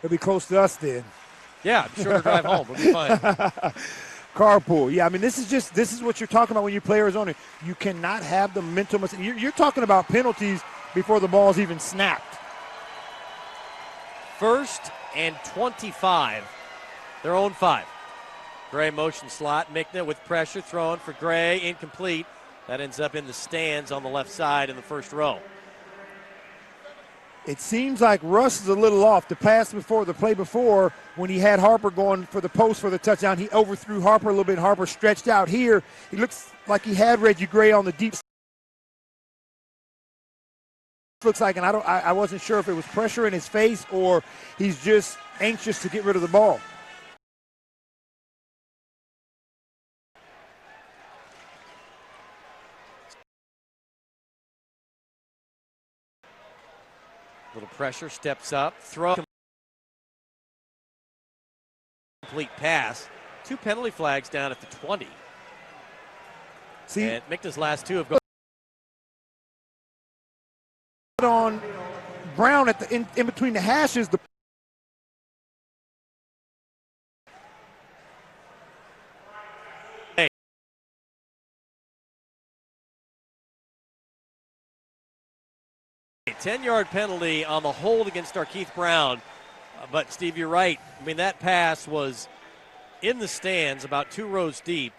It'll be close to us then. Yeah, shorter drive home. We'll be fine. Carpool. Yeah, I mean, this is what you're talking about when you play Arizona. You cannot have the mental mistake. You're talking about penalties before the ball's even snapped. 1st and 25. Their own 5. Gray motion slot. Mickna with pressure. Throwing for Gray. Incomplete. That ends up in the stands on the left side in the first row. It seems like Russ is a little off. The play before, when he had Harper going for the post for the touchdown, he overthrew Harper a little bit. Harper stretched out here. He looks like he had Reggie Gray on the deep. Looks like, and I wasn't sure if it was pressure in his face or he's just anxious to get rid of the ball. Little pressure, steps up, throw. Complete pass. 2 penalty flags down at the 20. See, and Mickna's last 2 have gone on Brown at the in between the hashes. The a 10-yard penalty on the hold against Keith Brown. But, Steve, you're right. I mean, that pass was in the stands about 2 rows deep.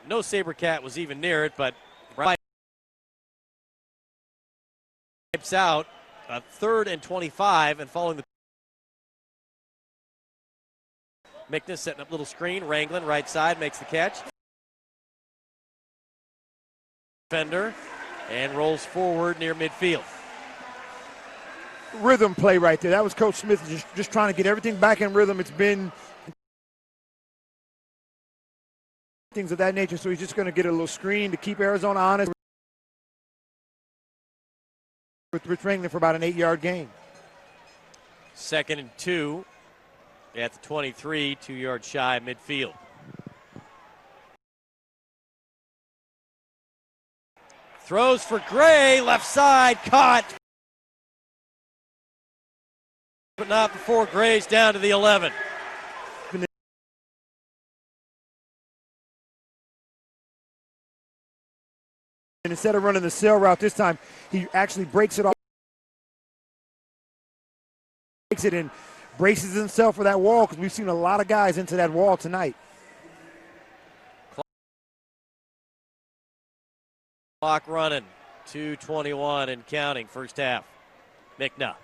No SaberCat was even near it, but Brown wipes out 3rd and 25 and following the Mickna setting up a little screen. Wrangling right side makes the catch. Defender and rolls forward near midfield. Rhythm play right there. That was Coach Smith just trying to get everything back in rhythm. It's been things of that nature, so he's just going to get a little screen to keep Arizona honest with Rich Wrangling for about an 8-yard gain. 2nd and 2 at the 23, 2 yards shy of midfield. Throws for Gray, left side, caught. But not before Gray's down to the 11. And instead of running the sail route this time, he actually breaks it off. Breaks it and braces himself for that wall because we've seen a lot of guys into that wall tonight. Clock running, 2:21 and counting, first half. Mickna.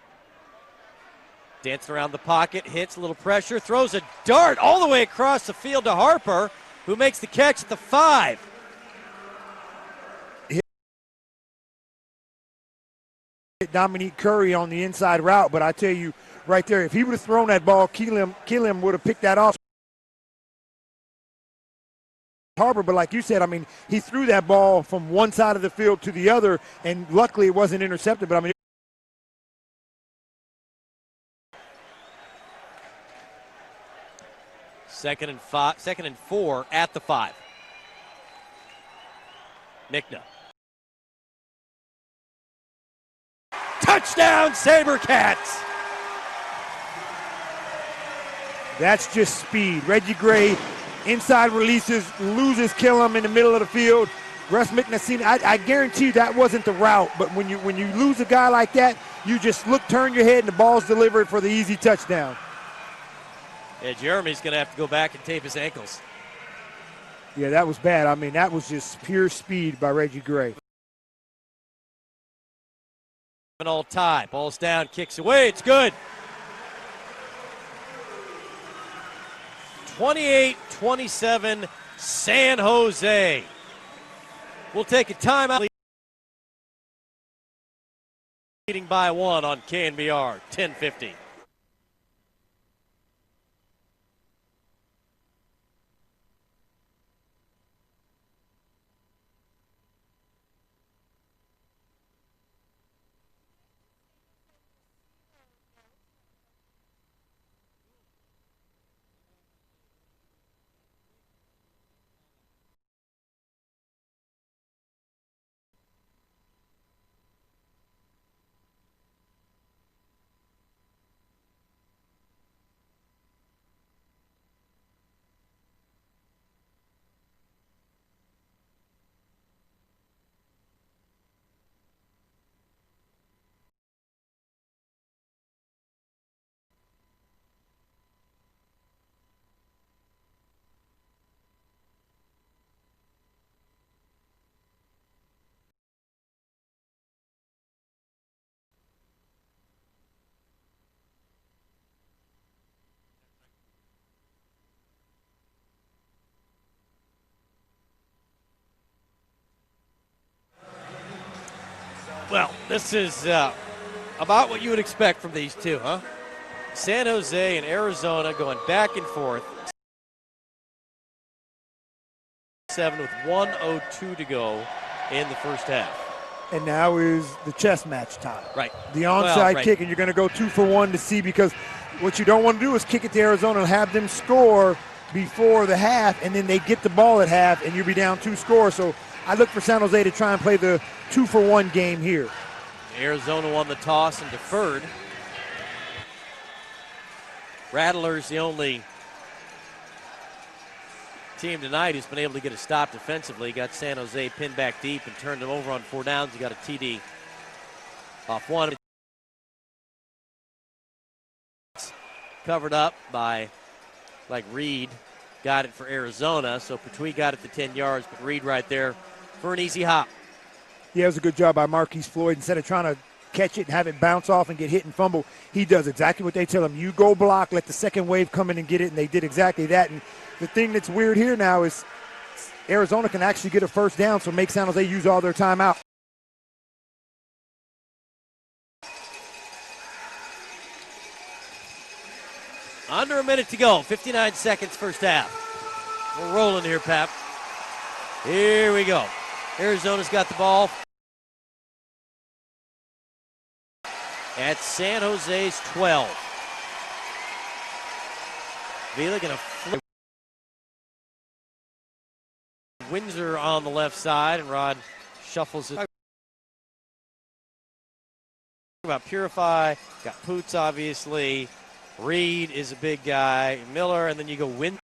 Dancing around the pocket, hits a little pressure, throws a dart all the way across the field to Harper, who makes the catch at the 5. Hit Dominique Curry on the inside route, but I tell you right there, if he would have thrown that ball, Keelam would have picked that off. Harper, but like you said, I mean, he threw that ball from one side of the field to the other, and luckily it wasn't intercepted, but I mean, 2nd and 4 at the 5. Mickna. Touchdown, SaberCats! that's just speed. Reggie Gray, inside releases, loses Keelam in the middle of the field. Russ Mickna, I guarantee you that wasn't the route, but when you lose a guy like that, you just turn your head, and the ball's delivered for the easy touchdown. Yeah, Jeremy's going to have to go back and tape his ankles. Yeah, that was bad. I mean, that was just pure speed by Reggie Gray. An all tie. Ball's down, kicks away. It's good. 28-27, San Jose. We'll take a timeout. Leading by 1 on KNBR, 10:50. Well, this is about what you would expect from these two, huh? San Jose and Arizona going back and forth. 7 with 1:02 to go in the first half. And now is the chess match time. Right. The onside kick, and you're going to go 2 for 1 to see, because what you don't want to do is kick it to Arizona and have them score before the half, and then they get the ball at half, and you'll be down 2 scores. So I look for San Jose to try and play the 2 for 1 game here. Arizona won the toss and deferred. Rattlers, the only team tonight who's been able to get a stop defensively. Got San Jose pinned back deep and turned them over on 4 downs. He got a TD off one. Covered up by, Reed. Got it for Arizona. So Petrie got it to 10 yards, but Reed right there for an easy hop. Yeah, it was a good job by Marquise Floyd. Instead of trying to catch it and have it bounce off and get hit and fumble, he does exactly what they tell him. You go block, let the second wave come in and get it, and they did exactly that. And the thing that's weird here now is Arizona can actually get a first down, so make San Jose use all their timeout. Under a minute to go, 59 seconds first half. We're rolling here, Pap. Here we go. Arizona's got the ball at San Jose's 12. Vila gonna flip. Windsor on the left side, and Rod shuffles it. About Purify, got Poots obviously. Reed is a big guy, Miller, and then you go Windsor.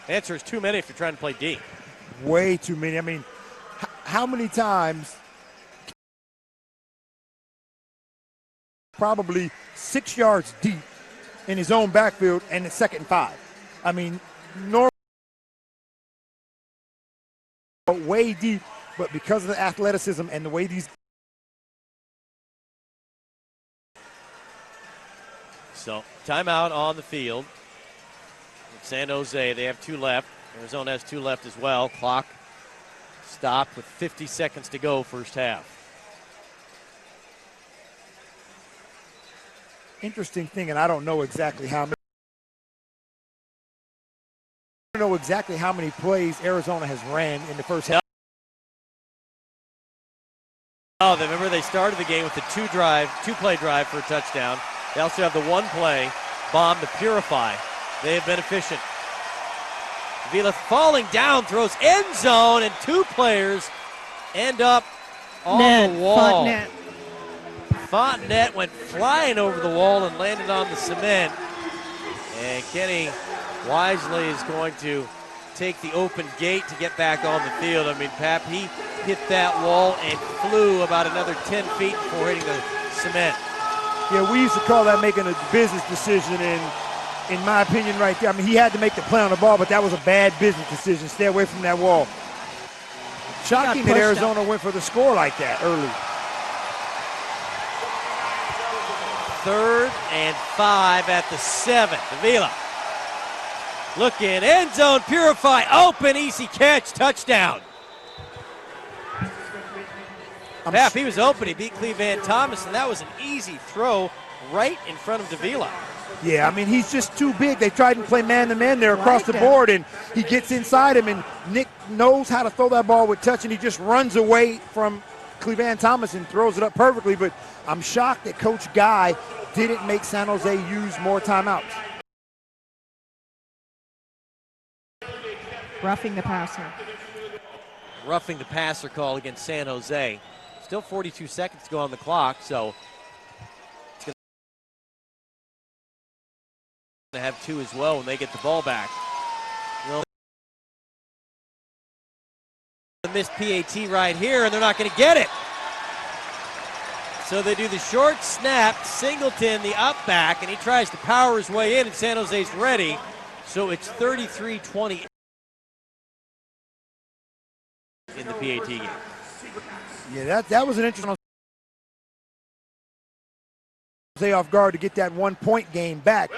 Answer is too many if you're trying to play D. Way too many. I mean, how many times? Probably 6 yards deep in his own backfield, and it's 2nd and 5. I mean, way deep, but because of the athleticism and the way these. So, timeout on the field. San Jose, they have 2 left. Arizona has 2 left as well. Clock stopped with 50 seconds to go first half. Interesting thing, and I don't know exactly how many. I don't know exactly how many plays Arizona has ran in the first half. Oh, remember they started the game with the 2-play drive for a touchdown. They also have the 1-play bomb to Purify. They have been efficient. Vila falling down, throws end zone, and 2 players end up on the wall. Fontenette went flying over the wall and landed on the cement. And Kenny wisely is going to take the open gate to get back on the field. I mean, Pap, he hit that wall and flew about another 10 feet before hitting the cement. Yeah, we used to call that making a business decision, and in my opinion right there, I mean, he had to make the play on the ball, but that was a bad business decision. Stay away from that wall. Shocking that Arizona went for the score like that early. 3rd and 5 at the 7. Davila looking, end zone, Purify, open, easy catch, touchdown. Pap, he was open. He beat Cleveland Thomas, and that was an easy throw right in front of Davila. Yeah, I mean, he's just too big. They tried to play man-to-man there across the board, and he gets inside him, and Nick knows how to throw that ball with touch, and he just runs away from Cleveland Thomas and throws it up perfectly. But I'm shocked that Coach Guy didn't make San Jose use more timeouts. Roughing the passer. Roughing the passer call against San Jose. Still 42 seconds to go on the clock, so it's going to have 2 as well when they get the ball back. The missed PAT right here, and they're not going to get it. So they do the short snap, Singleton, the up back, and he tries to power his way in, and San Jose's ready. So it's 33-20 in the PAT game. Yeah, that was an interesting Jose off guard to get that 1-point game back.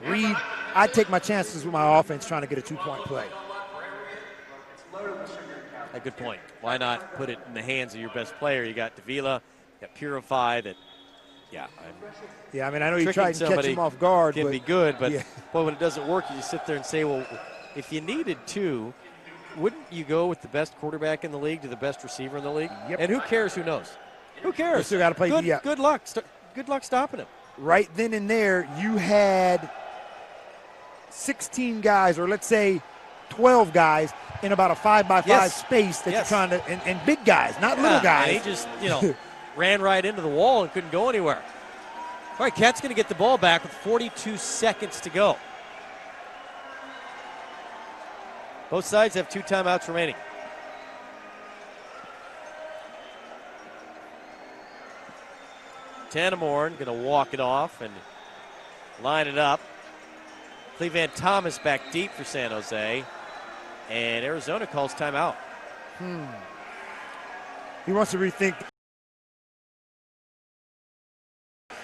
Reed, I'd take my chances with my offense trying to get a 2-point play. A good point. Why not put it in the hands of your best player? You got Davila, you got Purify. That, yeah. I mean, I know you tried to catch him off guard. Can be good, but yeah. boy, when it doesn't work, you just sit there and say, well, if you needed to, wouldn't you go with the best quarterback in the league to the best receiver in the league? Yep. And who cares? Who knows? Who cares? You still got to play. Good luck. Good luck stopping him. Right then and there, you had 16 guys, or let's say 12 guys, in about a 5x5 space that you're trying to, and big guys, not little guys. And he just, ran right into the wall and couldn't go anywhere. All right, Cat's going to get the ball back with 42 seconds to go. Both sides have 2 timeouts remaining. Tanamorn going to walk it off and line it up. Cleveland Thomas back deep for San Jose. And Arizona calls timeout. He wants to rethink.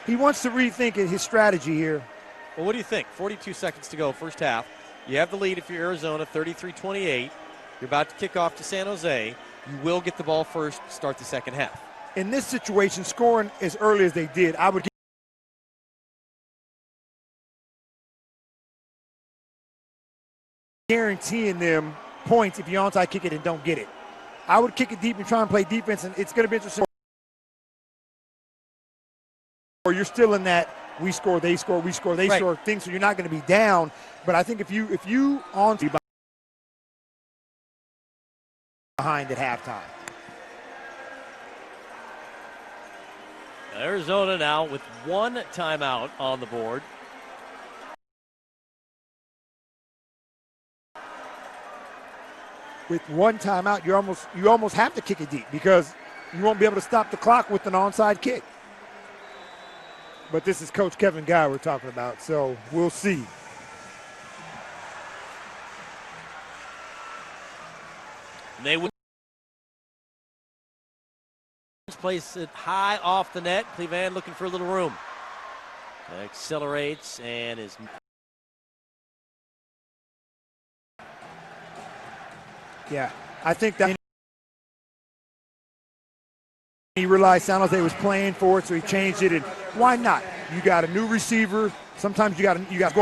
He wants to rethink his strategy here. Well, what do you think? 42 seconds to go, first half. You have the lead if you're Arizona, 33-28. You're about to kick off to San Jose. You will get the ball first, start the second half. In this situation, scoring as early as they did, I would guaranteeing them points if you onside kick it and don't get it. I would kick it deep and try and play defense, and it's going to be interesting. Or you're still in that we score, they score, we score, they score thing, so you're not going to be down. But I think if you on behind at halftime. Arizona now with 1 timeout on the board. With 1 timeout, you almost have to kick it deep because you won't be able to stop the clock with an onside kick. But this is Coach Kevin Guy we're talking about, so we'll see. They would place it high off the net. Cleveland looking for a little room. Accelerates and is. Yeah, I think that he realized San Jose was playing for it, so he changed it. And why not? You got a new receiver. Sometimes you got to go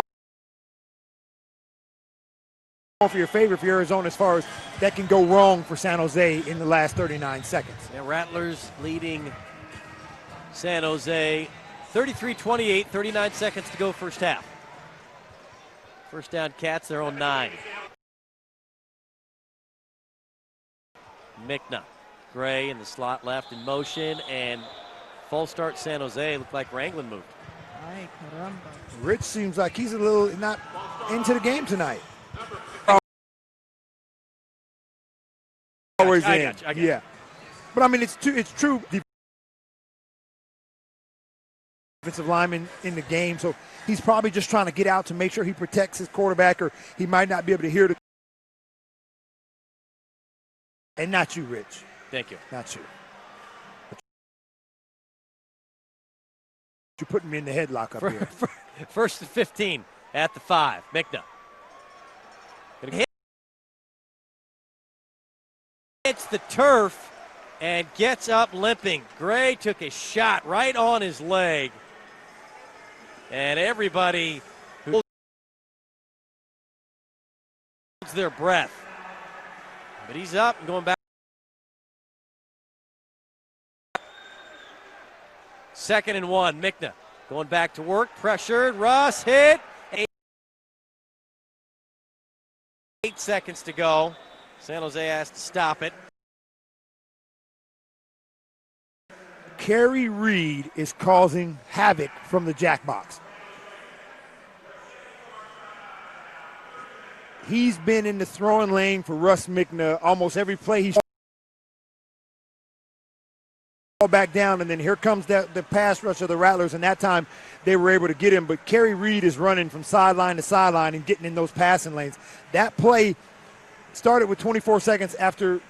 for your favor for Arizona as far as that can go wrong for San Jose in the last 39 seconds. And Rattlers leading San Jose 33-28, 39 seconds to go first half. First down, Cats, their own 9. Mikna, Gray in the slot left in motion, and false start San Jose. Looked like Wrangling moved. Rich seems like he's a little not into the game tonight. Always in. Yeah. But I mean, it's true. Defensive lineman in the game, so he's probably just trying to get out to make sure he protects his quarterback, or he might not be able to hear the. And not you, Rich. Thank you. Not you. You're putting me in the headlock up here. First and 15 at the 5. Mikna. Hits the turf and gets up limping. Gray took a shot right on his leg. And everybody who holds their breath. But he's up and going back. Second and 1, Mikna going back to work, pressured, Russ hit. 8 seconds to go. San Jose has to stop it. Kerry Reed is causing havoc from the jackbox. He's been in the throwing lane for Russ Mikna almost every play. He's back down, and then here comes the pass rush of the Rattlers, and that time they were able to get him. But Kerry Reed is running from sideline to sideline and getting in those passing lanes. That play started with 24 seconds after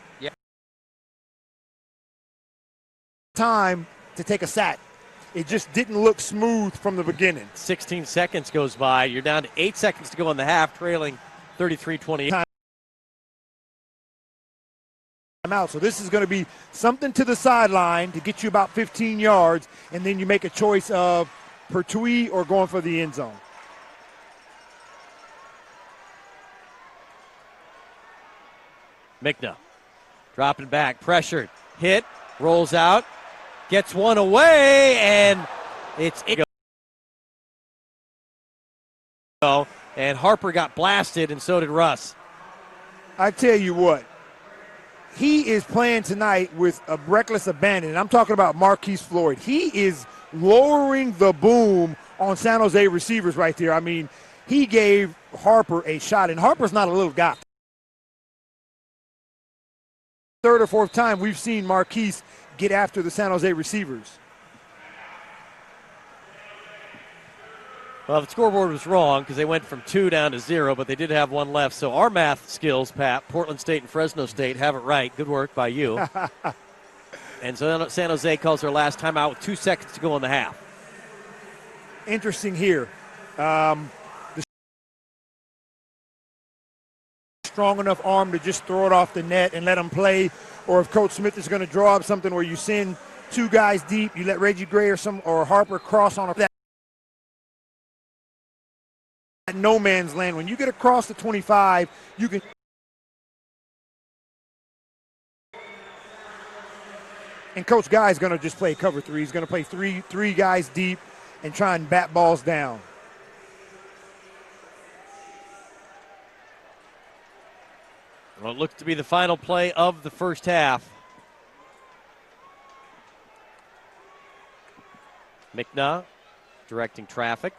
time to take a sack. It just didn't look smooth from the beginning. 16 seconds goes by. You're down to 8 seconds to go in the half, trailing 33-28. timeout. So this is going to be something to the sideline to get you about 15 yards, and then you make a choice of Pertwee or going for the end zone. Mickna dropping back, pressured, hit, rolls out, gets one away, and it's go. And Harper got blasted, and so did Russ. I tell you what, he is playing tonight with a reckless abandon. And I'm talking about Marquise Floyd. He is lowering the boom on San Jose receivers right there. I mean, he gave Harper a shot, and Harper's not a little guy. Third or fourth time we've seen Marquise get after the San Jose receivers. Well, the scoreboard was wrong because they went from 2 down to 0, but they did have one left. So our math skills, Pat, Portland State and Fresno State have it right. Good work by you. And so San Jose calls their last timeout with 2 seconds to go in the half. Interesting here. The strong enough arm to just throw it off the net and let them play, or if Coach Smith is going to draw up something where you send 2 guys deep, you let Reggie Gray or Harper cross on that no man's land. When you get across the 25, you can. And Coach Guy is going to just play cover 3. He's going to play three guys deep and try and bat balls down. Well, it looks to be the final play of the first half. Mickna directing traffic.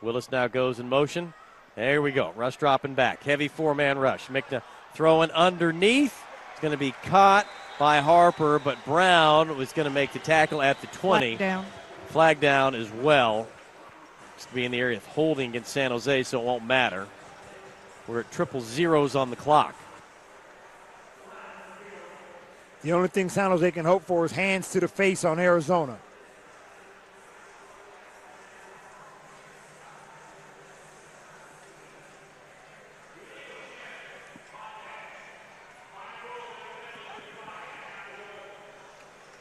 Willis now goes in motion. There we go. Rush dropping back. Heavy 4-man rush. Mickna throwing underneath. It's going to be caught by Harper, but Brown was going to make the tackle at the 20. Flag down as well. It's to be in the area of holding against San Jose, so it won't matter. We're at 0-0 on the clock. The only thing San Jose can hope for is hands to the face on Arizona.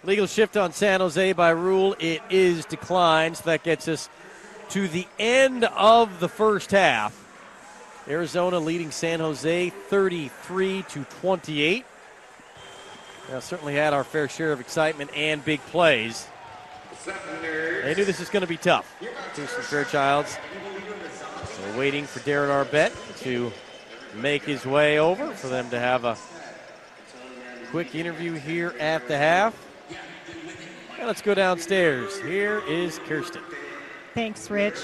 Legal shift on San Jose by rule. It is declined, so that gets us to the end of the first half. Arizona leading San Jose 33-28. Now, certainly had our fair share of excitement and big plays. They knew this was going to be tough. Houston Fairchilds waiting for Darren Arbett to make his way over for them to have a quick interview here at the half. Now let's go downstairs. Here is Kirsten. Thanks, Rich.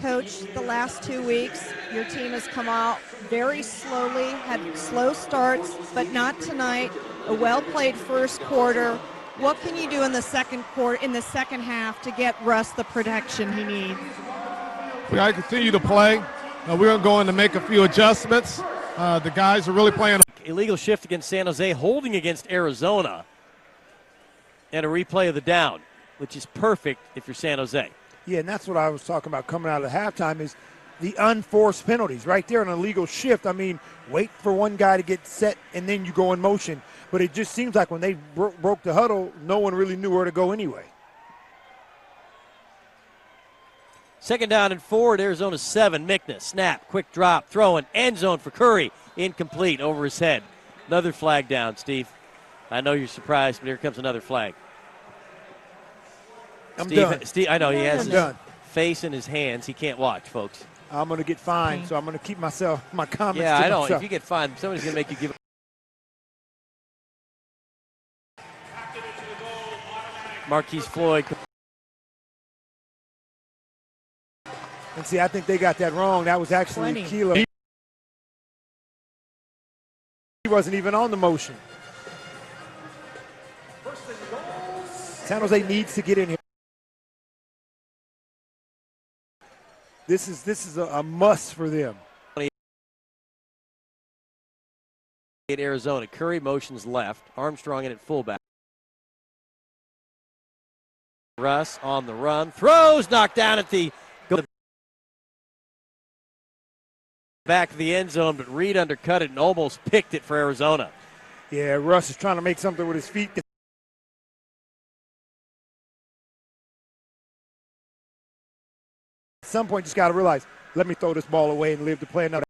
Coach, the last 2 weeks, your team has come out very slowly, had slow starts, but not tonight. A well-played first quarter. What can you do in the second quarter, in the second half, to get Russ the protection he needs? We got to continue to play. We're going to make a few adjustments. The guys are really playing. Illegal shift against San Jose, holding against Arizona, and a replay of the down, which is perfect if you're San Jose. Yeah, and that's what I was talking about coming out of halftime is the unforced penalties right there, an illegal shift. I mean, wait for one guy to get set and then you go in motion. But it just seems like when they broke the huddle, no one really knew where to go anyway. Second down and 4 at Arizona 7. Mickna, snap, quick drop, throwing, end zone for Curry. Incomplete over his head. Another flag down, Steve. I know you're surprised, but here comes another flag. I'm done. Steve, I know he has his done. face in his hands. He can't watch, folks. I'm going to get fined, so I'm going to keep my comments to Yeah, I know. myself. If you get fined, somebody's going to make you give. Marquise Floyd. And see, I think they got that wrong. That was actually 20. Kilo. He wasn't even on the motion. San Jose needs to get in here. This is a must for them. At Arizona, Curry motions left, Armstrong in at fullback. Russ on the run, throws, knocked down at the back of the end zone, but Reed undercut it and almost picked it for Arizona. Yeah, Russ is trying to make something with his feet. At some point, just got to realize, let me throw this ball away and live to play another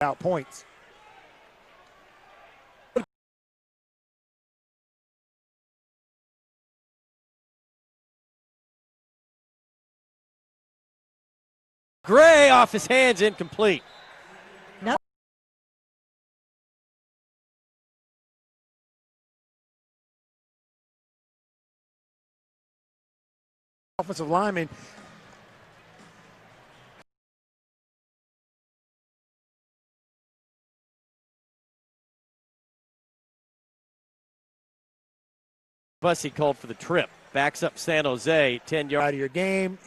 out points. Gray off his hands, incomplete. Offensive lineman. Bussey called for the trip. Backs up San Jose, 10 yards out of your game.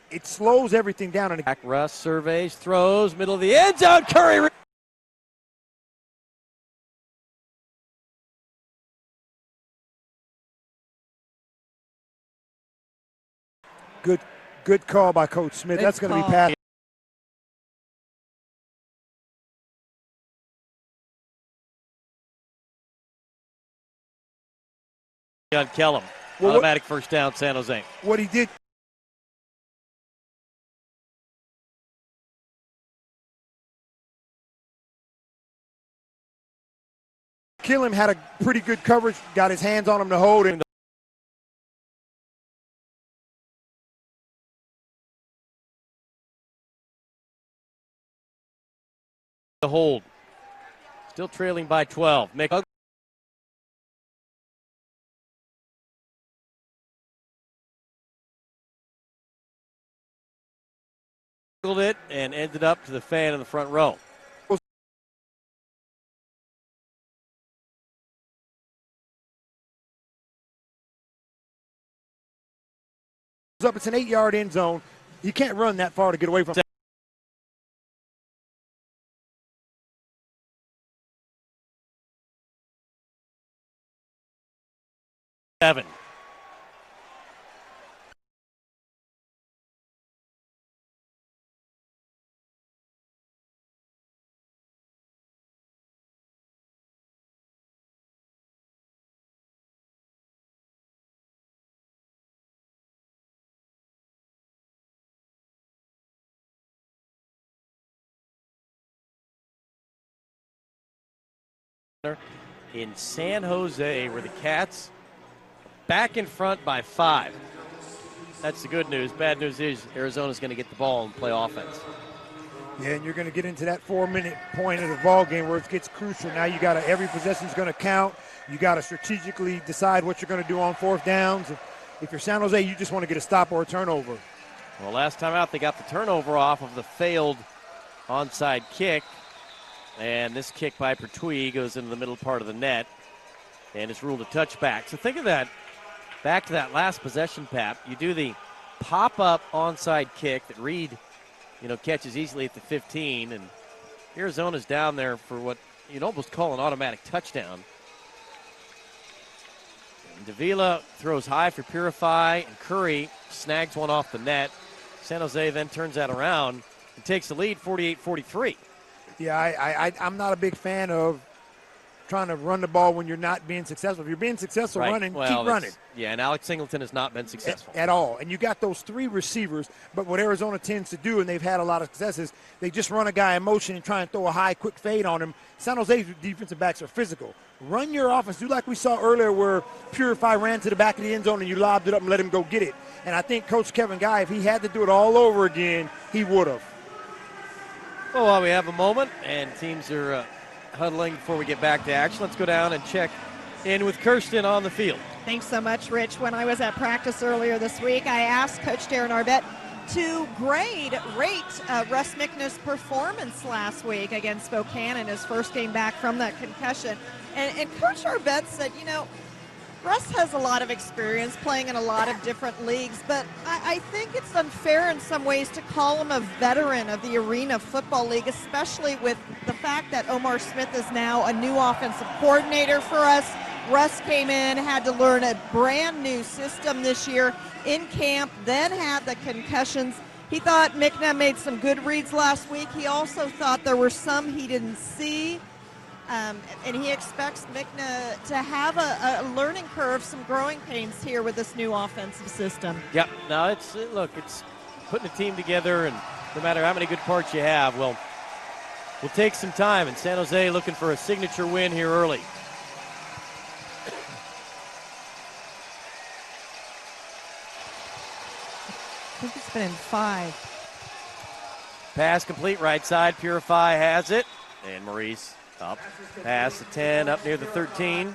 It slows everything down. And back Russ surveys, throws, middle of the end zone. Curry. Good call by Coach Smith. That's going to be passed. On Kellum. Automatic first down, San Jose. What he did. Kellum had a pretty good coverage, got his hands on him to hold him. The hold. Still trailing by 12. It and ended up to the fan in the front row. It's an 8-yard end zone. You can't run that far to get away from seven. In San Jose, where the Cats back in front by 5. That's the good news. Bad news is Arizona's going to get the ball and play offense. Yeah, and you're going to get into that 4-minute point of the ball game where it gets crucial. Now you got to, every possession is going to count. You got to strategically decide what you're going to do on fourth downs. If you're San Jose, you just want to get a stop or a turnover. Well, last time out, they got the turnover off of the failed onside kick. And this kick by Pertwee goes into the middle part of the net and is ruled a touchback. So think of that. Back to that last possession, Pap. You do the pop-up onside kick that Reed, catches easily at the 15, and Arizona's down there for what you'd almost call an automatic touchdown. And Davila throws high for Purify, and Curry snags one off the net. San Jose then turns that around and takes the lead, 48-43. Yeah, I'm not a big fan of trying to run the ball when you're not being successful. If you're being successful running, keep running. Yeah, and Alex Singleton has not been successful. At all. And you got those 3 receivers, but what Arizona tends to do, and they've had a lot of successes, they just run a guy in motion and try and throw a high, quick fade on him. San Jose's defensive backs are physical. Run your offense. Do like we saw earlier where Purify ran to the back of the end zone and you lobbed it up and let him go get it. And I think Coach Kevin Guy, if he had to do it all over again, he would have. Well, while we have a moment and teams are huddling before we get back to action, let's go down and check in with Kirsten on the field. Thanks so much, Rich. When I was at practice earlier this week, I asked Coach Darren Arbett to rate Russ Mickner's performance last week against Spokane in his first game back from that concussion. And Coach Arbett said, Russ has a lot of experience playing in a lot of different leagues, but I think it's unfair in some ways to call him a veteran of the Arena Football League, especially with the fact that Omar Smith is now a new offensive coordinator for us. Russ came in, had to learn a brand new system this year in camp, then had the concussions. He thought Mickna made some good reads last week. He also thought there were some he didn't see. And he expects Mickna to have a learning curve, some growing pains here with this new offensive system. Yep. No, it's putting a team together, and no matter how many good parts you have, will take some time. And San Jose looking for a signature win here early. I think it's been in 5. Pass complete, right side. Purify has it. And Maurice up. Pass to 10, up near the 13. I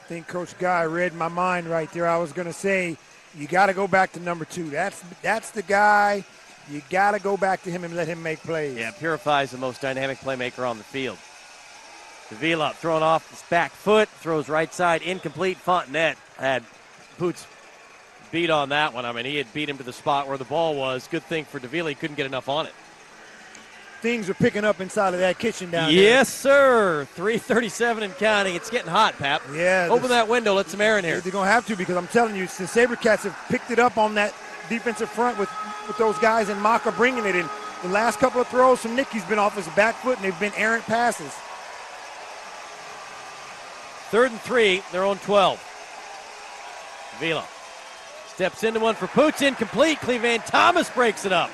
think Coach Guy read my mind right there. I was going to say, you got to go back to number 2. That's the guy. You got to go back to him and let him make plays. Yeah, Purify is the most dynamic playmaker on the field. Davila throwing off his back foot, throws right side, incomplete. Fontenette had Boots beat on that one. I mean, he had beat him to the spot where the ball was. Good thing for Davila, he couldn't get enough on it. Things are picking up inside of that kitchen down there. Yes, sir. 3:37 and counting. It's getting hot, Pap. Yeah. Open that window. Let some air in here. They're going to have to, because I'm telling you, the SaberCats have picked it up on that defensive front with those guys, and Maka bringing it in. The last couple of throws from Nicky's been off his back foot, and they've been errant passes. 3rd and 3, their own 12. Vila steps into one for Poots, incomplete. Cleveland Thomas breaks it up.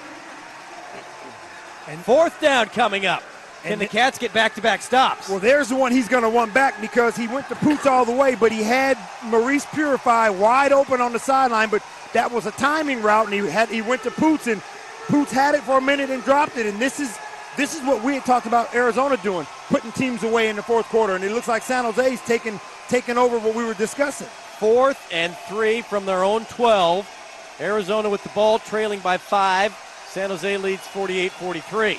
And 4th down coming up. Can the Cats get back-to-back stops? Well, there's the one he's going to want back, because he went to Poots all the way, but he had Maurice Purify wide open on the sideline, but that was a timing route, and he went to Poots, and Poots had it for a minute and dropped it. And this is what we had talked about Arizona doing, putting teams away in the 4th quarter, and it looks like San Jose's taking over what we were discussing. 4th and 3 from their own 12. Arizona with the ball, trailing by 5. San Jose leads 48-43.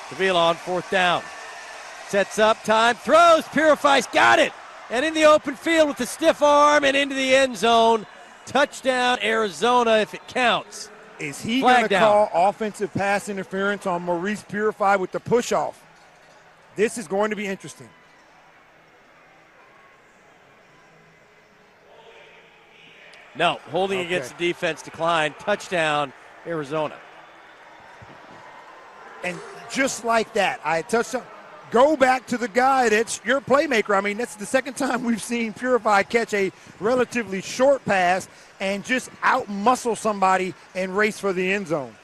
Davila on 4th down. Sets up, time, throws, Purifies, got it! And in the open field with the stiff arm and into the end zone. Touchdown, Arizona, if it counts. Is he going to call offensive pass interference on Maurice Purify with the push-off? This is going to be interesting. No, holding against the defense declined. Touchdown, Arizona. And just like that, I touched on. Go back to the guy that's your playmaker. I mean, that's the second time we've seen Purify catch a relatively short pass and just out-muscle somebody and race for the end zone.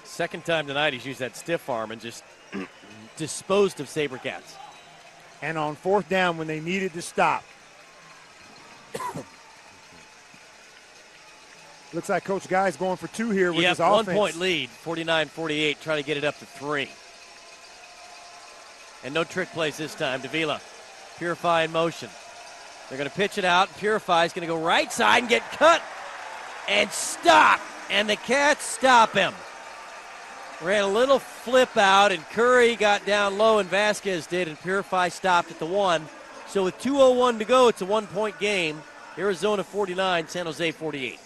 Second time tonight he's used that stiff arm and just disposed of SaberCats. And on 4th down when they needed to stop. Looks like Coach Guy's going for 2 here with his offense. 1-point lead, 49-48, trying to get it up to 3. And no trick plays this time. Davila, Purify in motion. They're going to pitch it out. Purify is going to go right side and get cut and stop. And the Cats stop him. Ran a little flip out, and Curry got down low, and Vasquez did, and Purify stopped at the 1. So with 2:01 to go, it's a 1-point game. Arizona 49, San Jose 48.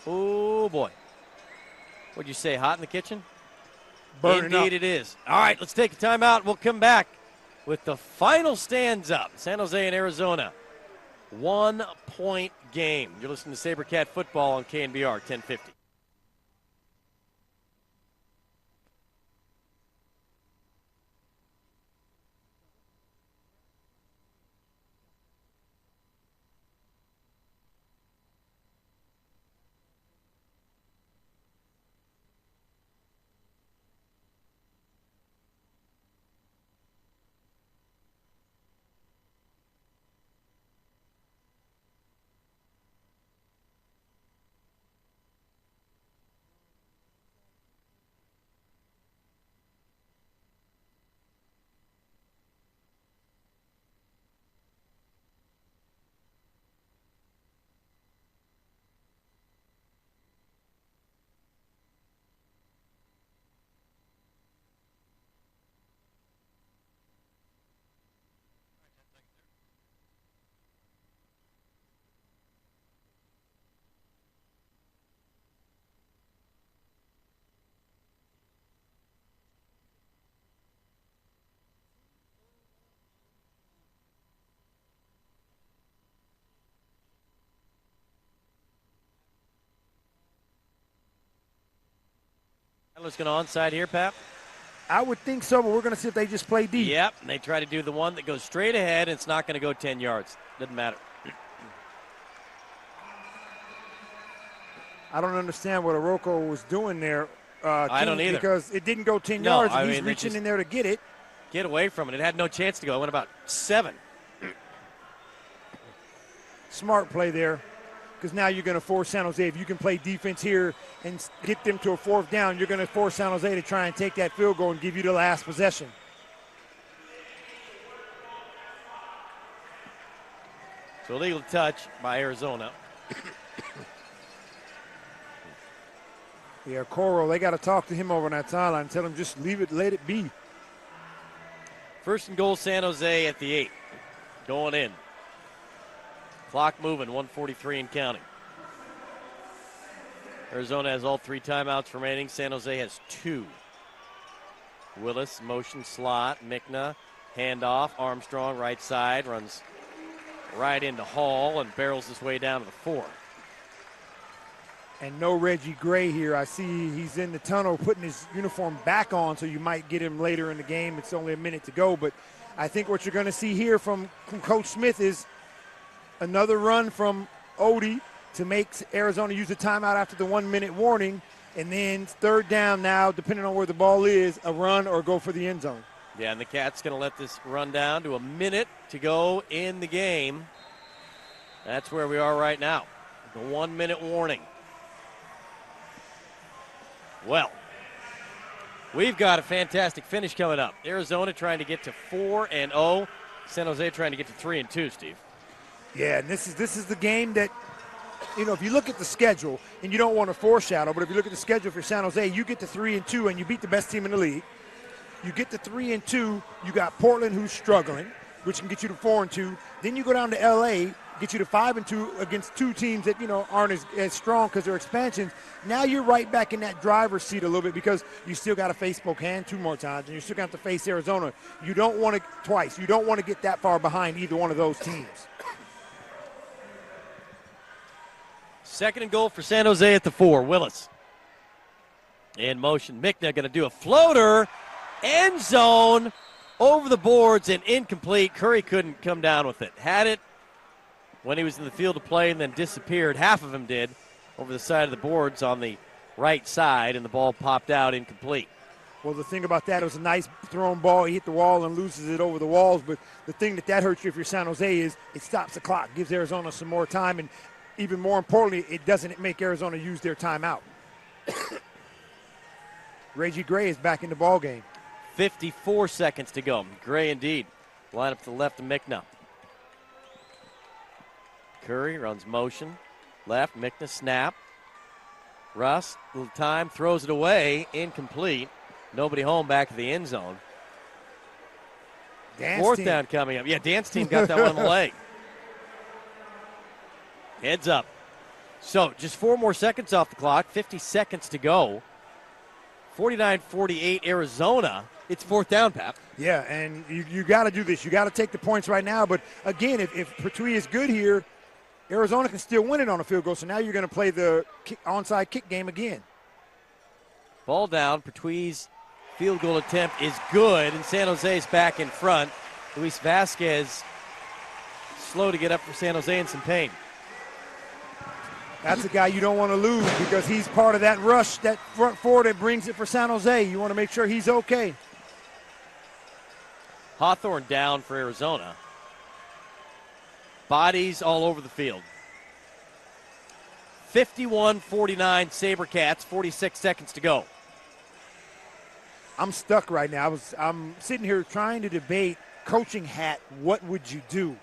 Oh, boy. What'd you say, hot in the kitchen? Burning Indeed up. it is. All right, let's take a timeout. We'll come back with the final stanza. San Jose and Arizona. 1-point game. You're listening to SaberCat football on KNBR 1050. Rattler's going to onside here, Pap. I would think so, but we're going to see if they just play deep. Yep, and they try to do the one that goes straight ahead, and it's not going to go 10 yards. Doesn't matter. I don't understand what Oroko was doing there. I don't either. Because it didn't go 10 No, yards, and I he's mean, reaching in there to get it. Get away from it. It had no chance to go. It went about 7. Smart play there, because now you're going to force San Jose. If you can play defense here and get them to a 4th down, you're going to force San Jose to try and take that field goal and give you the last possession. So illegal touch by Arizona. Yeah, Coro, they got to talk to him over on that sideline and tell him just leave it, let it be. 1st and goal, San Jose at the 8. Going in. Clock moving, 1:43 and counting. Arizona has all 3 timeouts remaining. San Jose has 2. Willis, motion slot. Mikna, handoff. Armstrong, right side, runs right into Hall and barrels his way down to the 4. And no Reggie Gray here. I see he's in the tunnel putting his uniform back on, so you might get him later in the game. It's only a minute to go, but I think what you're going to see here from Coach Smith is another run from Odie to make Arizona use the timeout after the 1-minute warning, and then 3rd down now, depending on where the ball is, a run or go for the end zone. Yeah, and the Cats going to let this run down to a minute to go in the game. That's where we are right now. The 1-minute warning. Well, we've got a fantastic finish coming up. Arizona trying to get to 4-0. San Jose trying to get to 3-2, Steve. Yeah, and this is the game that, if you look at the schedule, and you don't want to foreshadow, but if you look at the schedule for San Jose, you get to 3-2 and you beat the best team in the league. You get to 3-2, you got Portland who's struggling, which can get you to 4-2. Then you go down to LA, get you to 5-2 against 2 teams that, aren't as strong because they're expansions. Now you're right back in that driver's seat a little bit because you still got to face Spokane 2 more times, and you're still going to have to face Arizona. You don't want to twice. You don't want to get that far behind either one of those teams. 2nd and goal for San Jose at the 4. Willis in motion. Mikna going to do a floater. End zone over the boards and incomplete. Curry couldn't come down with it. Had it when he was in the field of play and then disappeared. Half of him did over the side of the boards on the right side, and the ball popped out incomplete. Well, the thing about that, it was a nice thrown ball. He hit the wall and loses it over the walls. But the thing that hurts you if you're San Jose is it stops the clock, gives Arizona some more time, and even more importantly, it doesn't make Arizona use their timeout. Reggie Gray is back in the ball game. 54 seconds to go. Gray indeed. Line up to the left of Mikna. Curry runs motion. Left, Mikna snap. Russ, little time, throws it away. Incomplete. Nobody home back to the end zone. Dance 4th team. down coming up. Yeah, Dance team got that one on the leg. Heads up. So just 4 more seconds off the clock. 50 seconds to go. 49-48 Arizona. It's 4th down, Pap. Yeah, and you got to do this. You got to take the points right now. But, again, if Pertwee is good here, Arizona can still win it on a field goal. So now you're going to play the onside kick game again. Ball down. Pertwee's field goal attempt is good, and San Jose's back in front. Luis Vasquez slow to get up for San Jose in some pain. That's a guy you don't want to lose because he's part of that rush, that front four that brings it for San Jose. You want to make sure he's okay. Hawthorne down for Arizona. Bodies all over the field. 51-49 SaberCats, 46 seconds to go. I'm stuck right now. I'm sitting here trying to debate coaching hat, what would you do?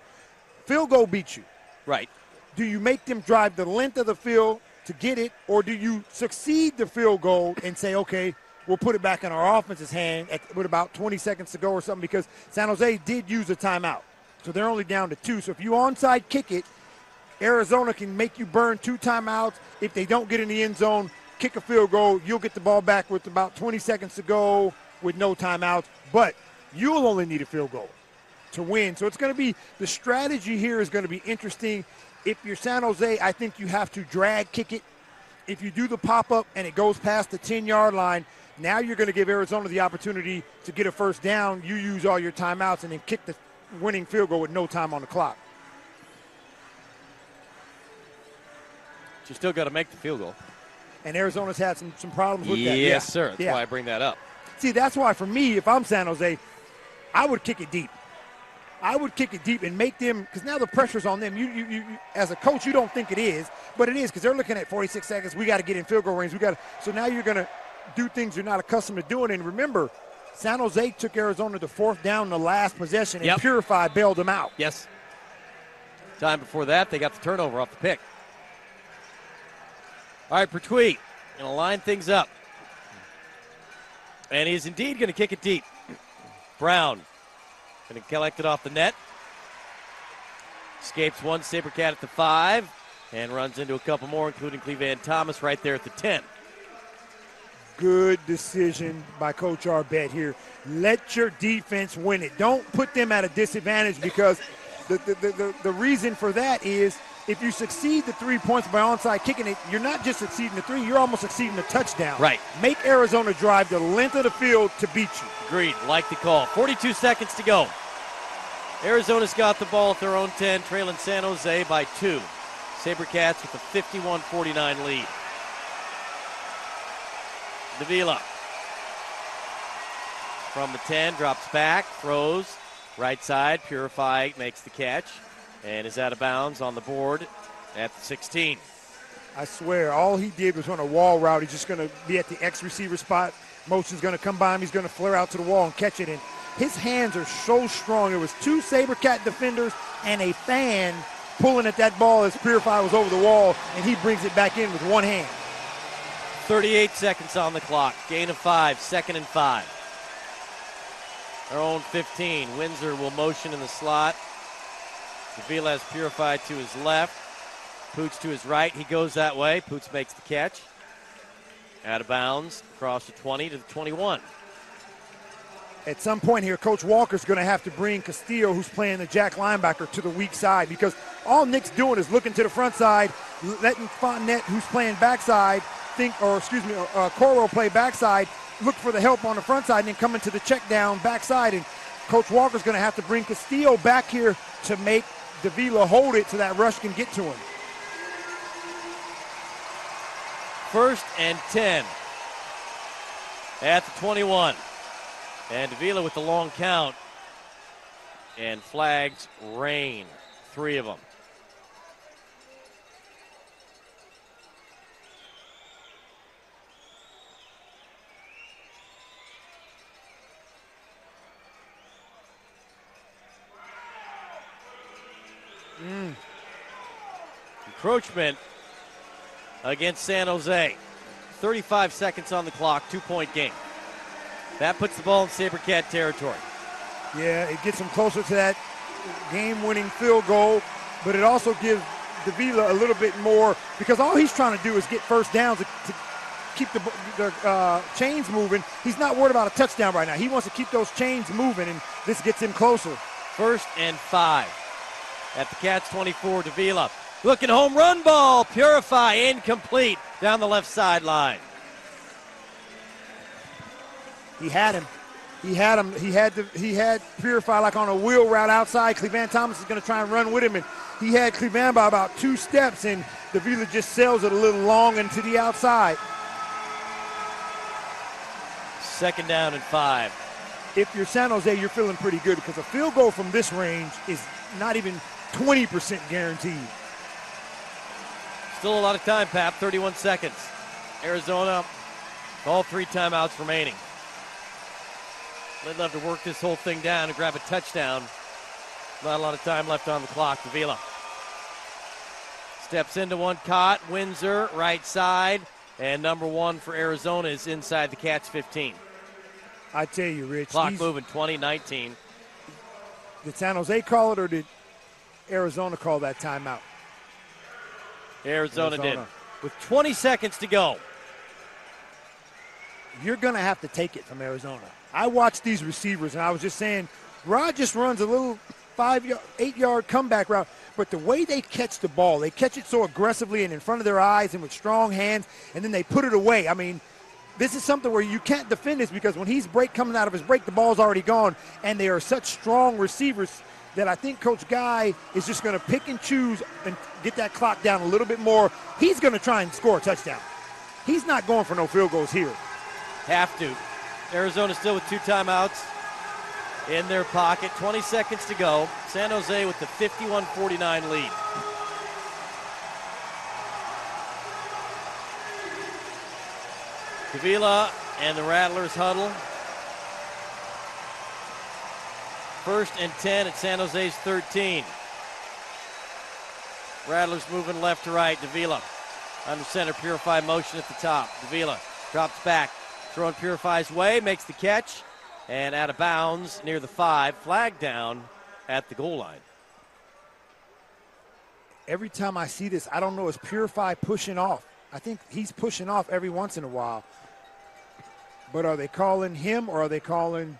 Field goal beats you. Right. Do you make them drive the length of the field to get it, or do you succeed the field goal and say, okay, we'll put it back in our offense's hand with about 20 seconds to go or something, because San Jose did use a timeout. So they're only down to 2. So if you onside kick it, Arizona can make you burn 2 timeouts. If they don't get in the end zone, kick a field goal, you'll get the ball back with about 20 seconds to go with no timeouts. But you'll only need a field goal to win. So it's going to be, the strategy here is going to be interesting. If you're San Jose, I think you have to drag kick it. If you do the pop-up and it goes past the 10-yard line, Now you're going to give Arizona the opportunity to get a first down. You use all your timeouts and then kick the winning field goal with no time on the clock. You still got to make the field goal. And Arizona's had some problems with that. Yes, sir. That's why I bring that up. See, that's why for me, if I'm San Jose, I would kick it deep. I would kick it deep and make them, because now the pressure's on them. You as a coach, you don't think it is, but it is, because they're looking at 46 seconds. We got to get in field goal range. So now you're going to do things you're not accustomed to doing. And remember, San Jose took Arizona to fourth down in the last possession, and Purify bailed them out. Yes. Time before that, they got the turnover off the pick. All right, Pertwee going to line things up. And he's indeed going to kick it deep. Brown going to collect it off the net. Escapes one SaberCat at the 5 and runs into a couple more, including Cleveland Thomas right there at the 10. Good decision by Coach Arbet here. Let your defense win it. Don't put them at a disadvantage, because the reason for that is if you succeed the 3 points by onside kicking it, you're not just succeeding the 3, you're almost succeeding the touchdown. Right. Make Arizona drive the length of the field to beat you. Agreed. Like the call. 42 seconds to go. Arizona's got the ball at their own 10, trailing San Jose by 2. SaberCats with a 51-49 lead. Davila from the 10, drops back, throws, right side. Purify makes the catch and is out of bounds on the board at the 16. I swear, all he did was run a wall route. He's just going to be at the X receiver spot. Motion's going to come by him. He's going to flare out to the wall and catch it. And his hands are so strong. There was 2 SaberCat defenders and a fan pulling at that ball as Purify was over the wall, and he brings it back in with one hand. 38 seconds on the clock. Gain of 5, 2nd and 5. Our own 15. Windsor will motion in the slot. Davila has Purify to his left. Poots to his right. He goes that way. Poots makes the catch. Out of bounds. Across the 20 to the 21. At some point here, Coach Walker's going to have to bring Castillo, who's playing the jack linebacker, to the weak side, because all Nick's doing is looking to the front side, letting Fontenette, who's playing backside, Coro play backside, look for the help on the front side, and then come into the check down backside. And Coach Walker's going to have to bring Castillo back here to make Davila hold it so that rush can get to him. 1st and 10 at the 21. And Davila with the long count. And flags rain. 3 of them. Encroachment against San Jose. 35 seconds on the clock, 2-point game. That puts the ball in SaberCat territory. Yeah, it gets them closer to that game-winning field goal, but it also gives Davila a little bit more, because all he's trying to do is get first downs to keep the chains moving. He's not worried about a touchdown right now. He wants to keep those chains moving, and this gets him closer. 1st and 5 at the Cats 24. Davila looking home run ball. Purify incomplete down the left sideline. He had him. He had Purify like on a wheel route outside. Cleveland Thomas is going to try and run with him, and he had Cleveland by about 2 steps, and Davila just sails it a little long into the outside. 2nd down and 5. If you're San Jose, you're feeling pretty good, because a field goal from this range is not even 20% guaranteed. Still a lot of time, Pap. 31 seconds. Arizona, all 3 timeouts remaining. They'd love to work this whole thing down and grab a touchdown. Not a lot of time left on the clock. Davila steps into one, caught. Windsor, right side. And number 1 for Arizona is inside the Cats 15. I tell you, Rich. Clock moving, 20-19. Did San Jose call it, or did Arizona call that timeout? Arizona did. With 20 seconds to go. You're going to have to take it from Arizona. I watched these receivers, and I was just saying, Rod just runs a little 8-yard comeback route, but the way they catch the ball, they catch it so aggressively and in front of their eyes and with strong hands, and then they put it away. I mean, this is something where you can't defend this because when he's coming out of his break, the ball's already gone, and they are such strong receivers that I think Coach Guy is just going to pick and choose and get that clock down a little bit more. He's going to try and score a touchdown. He's not going for no field goals here. Have to. Arizona still with 2 timeouts in their pocket. 20 seconds to go. San Jose with the 51-49 lead. Davila and the Rattlers huddle. 1st and 10 at San Jose's 13. Rattlers moving left to right. Davila under center, Purify motion at the top. Davila drops back, throwing Purify's way, makes the catch, and out of bounds near the 5. Flag down at the goal line. Every time I see this, I don't know, is Purify pushing off? I think he's pushing off every once in a while. But are they calling him or are they calling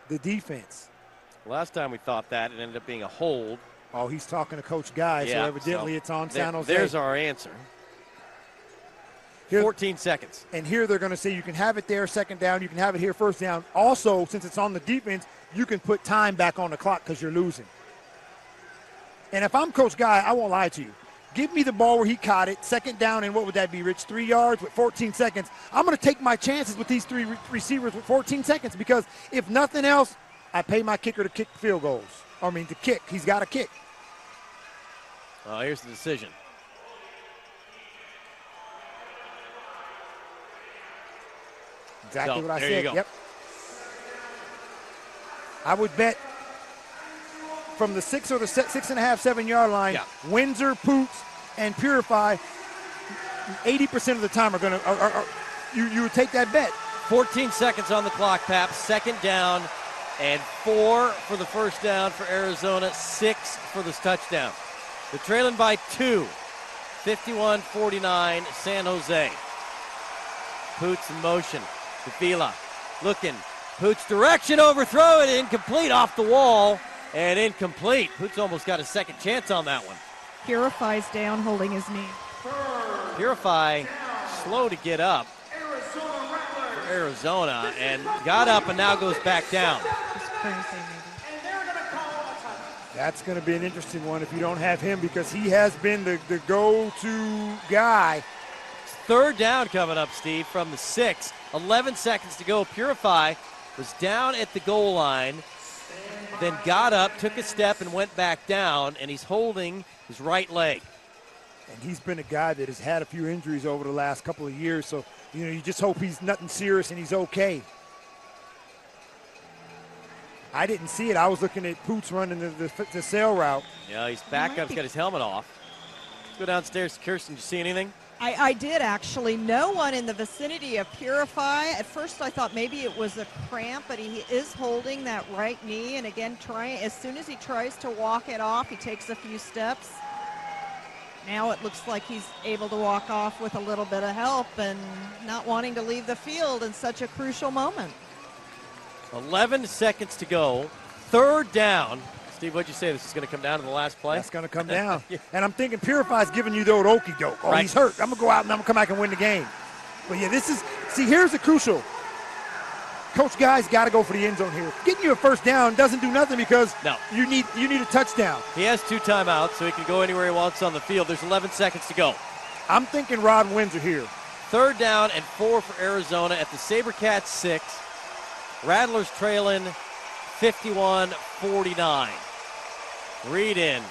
the defense? Last time we thought that, it ended up being a hold. Oh, he's talking to Coach Guy, so evidently it's on San Jose. There's our answer. 14 seconds. And here they're going to say you can have it there, 2nd down. You can have it here, 1st down. Also, since it's on the defense, you can put time back on the clock because you're losing. And if I'm Coach Guy, I won't lie to you. Give me the ball where he caught it, 2nd down, and what would that be, Rich? 3 yards with 14 seconds. I'm going to take my chances with these 3 receivers with 14 seconds because if nothing else, I pay my kicker to kick field goals. To kick. He's got to kick. Well, here's the decision. Exactly what I there said. You go. Yep. I would bet from the 6 or the 6.5, 7 yard line, Windsor, Poots, and Purify, 80% of the time are going to. You would take that bet. 14 seconds on the clock, Pap. 2nd down and 4 for the 1st down for Arizona, 6 for the touchdown. They're trailing by 2, 51-49, San Jose. Poots in motion. Davila looking. Poots direction, overthrow it, incomplete off the wall, and incomplete. Poots almost got a 2nd chance on that one. Purify's down, holding his knee. Purify slow to get up for Arizona, and got up and now goes back down. That's going to be an interesting one if you don't have him because he has been the go-to guy. 3rd down coming up, Steve, from the 6. 11 seconds to go. Purify was down at the goal line, then got up, took a step, and went back down, and he's holding his right leg. And he's been a guy that has had a few injuries over the last couple of years, so you just hope he's nothing serious and he's okay. I didn't see it. I was looking at Poots running the sail route. Yeah, he's back up. He's got his helmet off. Let's go downstairs. Kirsten, did you see anything? I did, actually. No one in the vicinity of Purify. At first I thought maybe it was a cramp, but he is holding that right knee. And again, as soon as he tries to walk it off, he takes a few steps. Now it looks like he's able to walk off with a little bit of help and not wanting to leave the field in such a crucial moment. 11 seconds to go. 3rd down. Steve, what'd you say? This is going to come down to the last play? That's going to come down. And I'm thinking Purify's giving you the old okey doke. Oh, right. He's hurt. I'm going to go out and I'm going to come back and win the game. But yeah, here's the crucial. Coach Guy's got to go for the end zone here. Getting you a 1st down doesn't do nothing because you need a touchdown. He has 2 timeouts, so he can go anywhere he wants on the field. There's 11 seconds to go. I'm thinking Rod Windsor here. 3rd down and 4 for Arizona at the SaberCats 6. Rattlers trailing 51-49. Reed in,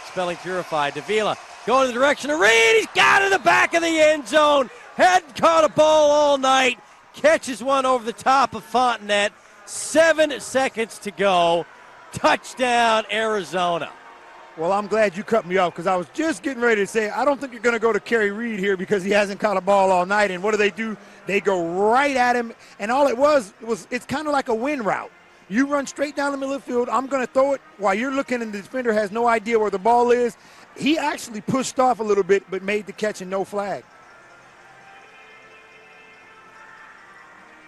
spelling Purify. Davila going in the direction of Reed. He's got in the back of the end zone. Hadn't caught a ball all night. Catches one over the top of Fontenette. 7 seconds to go. Touchdown, Arizona. Well, I'm glad you cut me off because I was just getting ready to say I don't think you're going to go to Kerry Reed here because he hasn't caught a ball all night. And what do? They go right at him. And all it was it's kind of like a win route. You run straight down the middle of the field. I'm going to throw it while you're looking and the defender has no idea where the ball is. He actually pushed off a little bit but made the catch and no flag.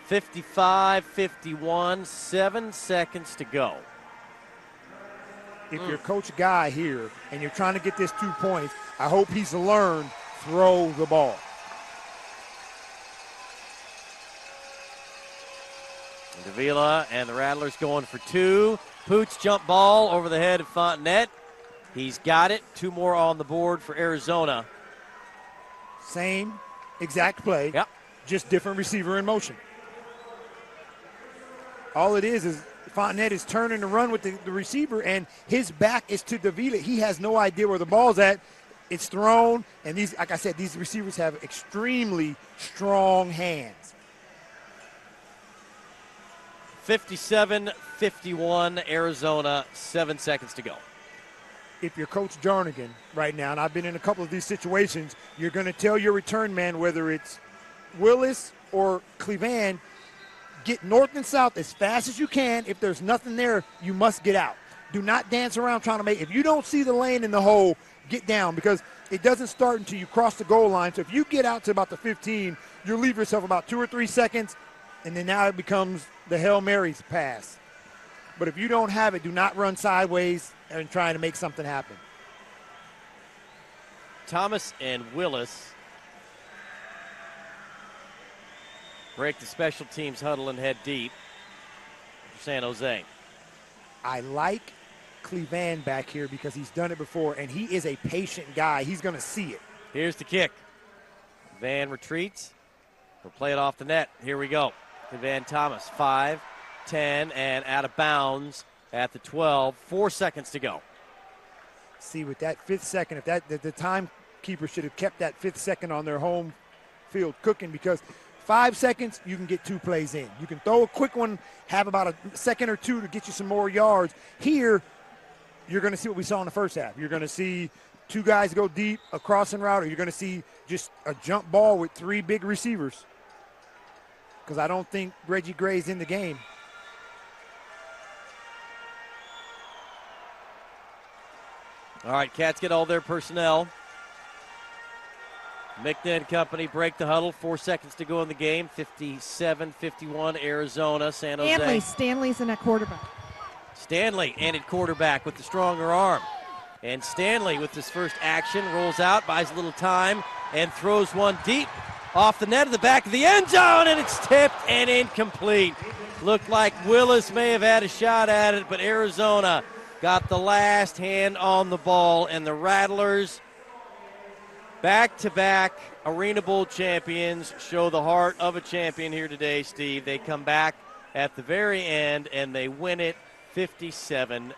55-51, 7 seconds to go. If you're Coach Guy here and you're trying to get this 2 points, I hope he's learned throw the ball. Davila and the Rattlers going for two. Poots jump ball over the head of Fontenette. He's got it. Two more on the board for Arizona. Same exact play, Yep. just different receiver in motion. All it is Fontenette is turning to run with the receiver, and his back is to Davila. He has no idea where the ball's at. It's thrown, and these, like I said, these receivers have extremely strong hands. 57-51, Arizona, 7 seconds to go. If you're Coach Jarnigan right now, and I've been in a couple of these situations, you're going to tell your return man, whether it's Willis or Cleveland, get north and south as fast as you can. If there's nothing there, you must get out. Do not dance around trying to make – if you don't see the lane in the hole, get down, because it doesn't start until you cross the goal line. So if you get out to about the 15, you'll leave yourself about 2 or 3 seconds, and then now it becomes the Hail Mary's pass. But if you don't have it, do not run sideways and trying to make something happen. Thomas and Willis break the special teams huddle and head deep for San Jose. I like Cleveland back here because he's done it before, and he is a patient guy. He's going to see it. Here's the kick. Van retreats. He'll play it off the net. Here we go. Van Thomas, 5, 10, and out of bounds at the 12. 4 seconds to go. See, with that 5th second, if that the timekeeper should have kept that 5th second on their home field cooking, because 5 seconds, you can get 2 plays in. You can throw a quick one, have about a second or 2 to get you some more yards. Here, you're going to see what we saw in the first half. You're going to see 2 guys go deep, a crossing route, or you're going to see just a jump ball with 3 big receivers. Because I don't think Reggie Gray's in the game. All right, Cats get all their personnel. McNair and company break the huddle. 4 seconds to go in the game. 57-51, Arizona. San Jose. Stanley's in at quarterback. Stanley in at quarterback with the stronger arm. And Stanley with his first action rolls out, buys a little time, and throws one deep off the net of the back of the end zone, and it's tipped and incomplete. Looked like Willis may have had a shot at it, but Arizona got the last hand on the ball, and the Rattlers, back-to-back Arena Bowl champions, show the heart of a champion here today, Steve. They come back at the very end, and they win it 57-51.